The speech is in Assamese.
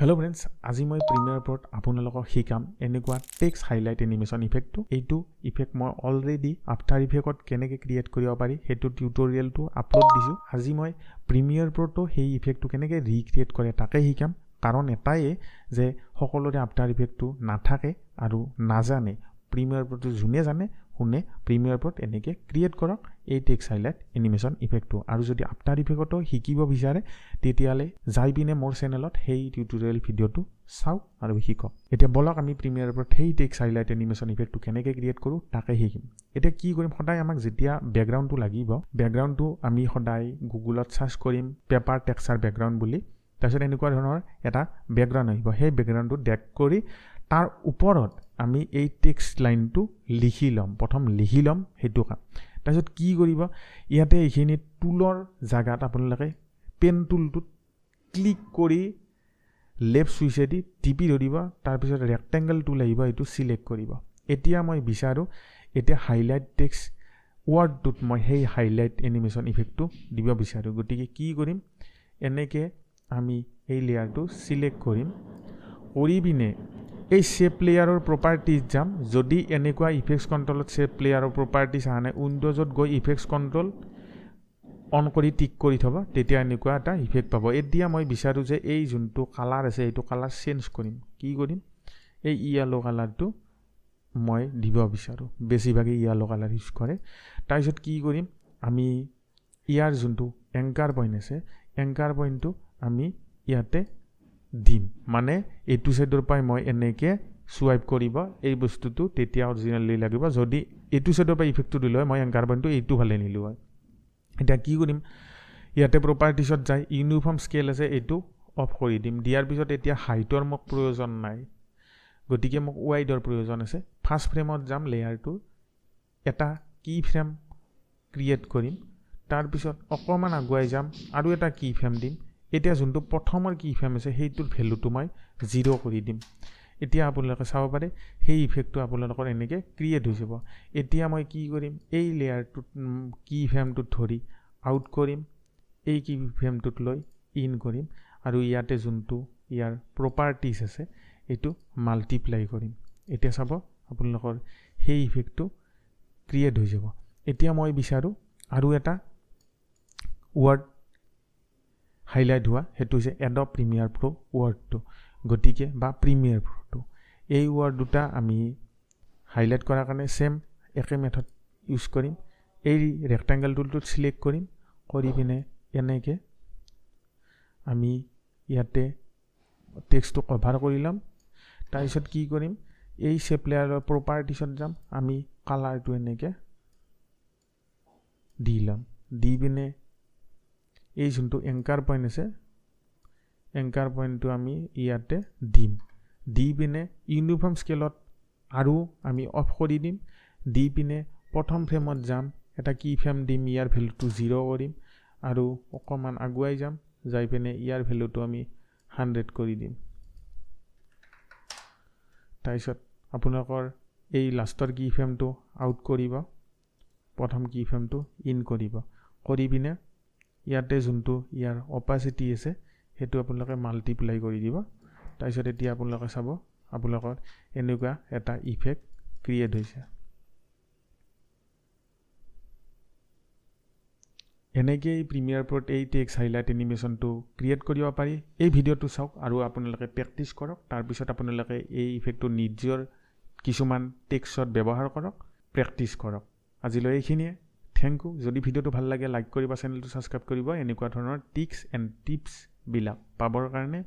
Hello friends, আজি মই প্ৰিমিয়াৰ প্ৰত আপোনালোকক শিকাম এনেকুৱা টেক্সট হাইলাইট এনিমেশ্যন ইফেক্টটো। এইটো ইফেক্ট মই অলৰেডি আফটাৰ ইফেক্টত কেনেকৈ ক্ৰিয়েট কৰিব পাৰি সেইটো টিউটৰিয়েলটো আপলোড দিছোঁ। আজি মই প্ৰিমিয়াৰ প্ৰটো সেই ইফেক্টটো কেনেকৈ ৰিক্ৰিয়েট কৰে তাকে শিকাম। কাৰণ এটাই যে সকলোৰে আফটাৰ ইফেক্টটো নাথাকে আৰু নাজানে। প্ৰিমিয়াৰ প্ৰটো যোনে জানে শুনে প্ৰিমিয়াৰ প্ৰট এনেকৈ ক্ৰিয়েট কৰক এই টেক্সট হাইলাইট এনিমেশ্যন ইফেক্টটো। আৰু যদি আফটাৰ ইফেক্টটো শিকিব বিচাৰে তেতিয়াহ'লে যাই পিনে মোৰ চেনেলত সেই টিউটৰিয়েল ভিডিঅ'টো চাওক আৰু শিকক। এতিয়া বলক আমি প্ৰিমিয়াৰ প্ৰট সেই টেক্সট হাইলাইট এনিমেশ্যন ইফেক্টটো কেনেকৈ ক্ৰিয়েট কৰোঁ তাকে শিকিম। এতিয়া কি কৰিম, সদায় আমাক যেতিয়া বেকগ্ৰাউণ্ডটো লাগিব, বেকগ্ৰাউণ্ডটো আমি সদায় গুগলত চাৰ্চ কৰিম পেপাৰ টেক্সচাৰ বেকগ্ৰাউণ্ড বুলি। তাৰপিছত এনেকুৱা ধৰণৰ এটা বেকগ্ৰাউণ্ড আহিব, সেই বেকগ্ৰাউণ্ডটো ড্ৰেগ কৰি তাৰ ওপৰত আমি এই টেক্সট লাইনটো লিখি ল'ম। প্ৰথম লিখি ল'ম সেইটো কাম। তাৰপিছত কি কৰিব, ইয়াতে এইখিনি টুলৰ জেগাত আপোনালোকে পেন টুলটোত ক্লিক কৰি লেফ্ট চুইচেদি টিপি ধৰিব। তাৰপিছত ৰেক্টেংগল টুল আহিব, এইটো চিলেক্ট কৰিব। এতিয়া মই বিচাৰোঁ এতিয়া হাইলাইট টেক্সট ৱৰ্ডটোত মই সেই হাইলাইট এনিমেশ্যন ইফেক্টটো দিব বিচাৰোঁ। গতিকে কি কৰিম, এনেকৈ আমি এই লেয়াৰটো চিলেক্ট কৰিম। কৰি পিনে এই শ্বেপ লেয়াৰৰ প্ৰপাৰ্টিজ যাম। যদি এনেকুৱা ইফেক্টছ কণ্ট্ৰলত শ্বেপ লেয়াৰৰ প্ৰপাৰ্টিজ অহা নাই, উইণ্ড'জত গৈ ইফেক্টছ কণ্ট্ৰল অন কৰি টিক কৰি থ'ব, তেতিয়া এনেকুৱা এটা ইফেক্ট পাব। এতিয়া মই বিচাৰোঁ যে এই যোনটো কালাৰ আছে এইটো কালাৰ চেঞ্জ কৰিম। কি কৰিম, এই য়েল্লো কালাৰটো মই দিব বিচাৰোঁ। বেছিভাগে য়েল্লো কালাৰ ইউজ কৰে। তাৰপিছত কি কৰিম, আমি ইয়াৰ যোনটো এংকাৰ পইণ্ট আছে, এংকাৰ পইণ্টটো আমি ইয়াতে দিম। মানে এইটো ছাইডৰ পৰাই মই এনেকৈ চুৱাইপ কৰিব এই বস্তুটো, তেতিয়া অৰিজিনেলি লাগিব। যদি এইটো ছাইডৰ পৰা ইফেক্টটো দিলোঁ হয়, মই এংকাৰ পইণ্টটো এইটো ফালে নিলোঁ হয়। এতিয়া কি কৰিম, ইয়াতে প্ৰপাৰ্টিছত যায় ইউনিফৰ্ম স্কেল আছে, এইটো অফ কৰি দিম। দিয়াৰ পিছত এতিয়া হাইটৰ মোক প্ৰয়োজন নাই, গতিকে মোক ৱাইডৰ প্ৰয়োজন আছে। ফাৰ্ষ্ট ফ্ৰেমত যাম, লেয়াৰটো এটা কি ফ্ৰেম ক্ৰিয়েট কৰিম। তাৰপিছত অকণমান আগুৱাই যাম, আৰু এটা কি ফ্ৰেম দিম। এতিয়া যোনটো প্ৰথমৰ কি ফ্ৰেম আছে সেইটোৰ ভেলুটো মই 0 কৰি দিম। এতিয়া আপোনালোকে চাব পাৰে সেই ইফেক্টটো আপোনালোকৰ এনেকৈ ক্ৰিয়েট হৈ যাব। এতিয়া মই কি কৰিম, এই লেয়াৰটোত কি ফ্ৰেমটোত ধৰি আউট কৰিম, এই কি ফ্ৰেমটোত লৈ ইন কৰিম, আৰু ইয়াতে যোনটো ইয়াৰ প্ৰপাৰ্টিজ আছে এইটো মাল্টিপ্লাই কৰিম। এতিয়া চাব আপোনালোকৰ সেই ইফেক্টটো ক্ৰিয়েট হৈ যাব। এতিয়া মই বিচাৰোঁ আৰু এটা ৱৰ্ড হাইলাইট হোৱা, সেইটো হৈছে এডব প্ৰিমিয়াৰ প্ৰ' ৱৰ্ডটো। গতিকে বা প্ৰিমিয়াৰ প্ৰ'টো এই ৱৰ্ড দুটা আমি হাইলাইট কৰাৰ কাৰণে ছেম একে মেথড ইউজ কৰিম। এই ৰেক্টেংগল টুলটোত চিলেক্ট কৰিম, কৰি পিনে এনেকৈ আমি ইয়াতে টেক্সটটো কভাৰ কৰি ল'ম। তাৰপিছত কি কৰিম, এই শ্বেপ লেয়াৰৰ প্ৰপাৰ্টিছত যাম, আমি কালাৰটো এনেকৈ দি ল'ম। দি পিনে এই যোনটো এংকাৰ পইণ্ট আছে, এংকাৰ পইণ্টটো আমি ইয়াতে দিম। দি পিনে ইউনিফৰ্ম স্কেলত আৰু আমি অফ কৰি দিম। দি পিনে প্ৰথম ফ্ৰেমত যাম, এটা কি ফ্ৰেম দিম, ইয়াৰ ভেলুটো 0 কৰিম, আৰু অকণমান আগুৱাই যাম, যাই পিনে ইয়াৰ ভেলুটো আমি 100 কৰি দিম। তাৰপিছত আপোনালোকৰ এই লাষ্টৰ কি ফ্ৰেমটো আউট কৰিব, প্ৰথম কি ফ্ৰেমটো ইন কৰিব। কৰি পিনে ইয়াতে যোনটো ইয়াৰ অপাচিটি আছে সেইটো আপোনালোকে মাল্টিপ্লাই কৰি দিব। তাৰপিছত এতিয়া আপোনালোকে চাব আপোনালোকৰ এনেকুৱা এটা ইফেক্ট ক্ৰিয়েট হৈছে। এনেকেই প্ৰিমিয়াৰ প্ৰ'ত এই টেক্সট হাইলাইট এনিমেশ্যনটো ক্ৰিয়েট কৰিব পাৰি। এই ভিডিঅ'টো চাওক আৰু আপোনালোকে প্ৰেক্টিছ কৰক। তাৰপিছত আপোনালোকে এই ইফেক্টটো নিজৰ কিছুমান টেক্সটত ব্যৱহাৰ কৰক, প্ৰেক্টিছ কৰক। আজিলৈ এইখিনিয়ে, থেংক ইউ। যদি ভিডিঅ'টো ভাল লাগে লাইক কৰিব, চেনেলটো ছাবস্ক্ৰাইব কৰিব। এনেকুৱা ধৰণৰ টিক্স এণ্ড টিপছবিলাক পাবৰ কাৰণে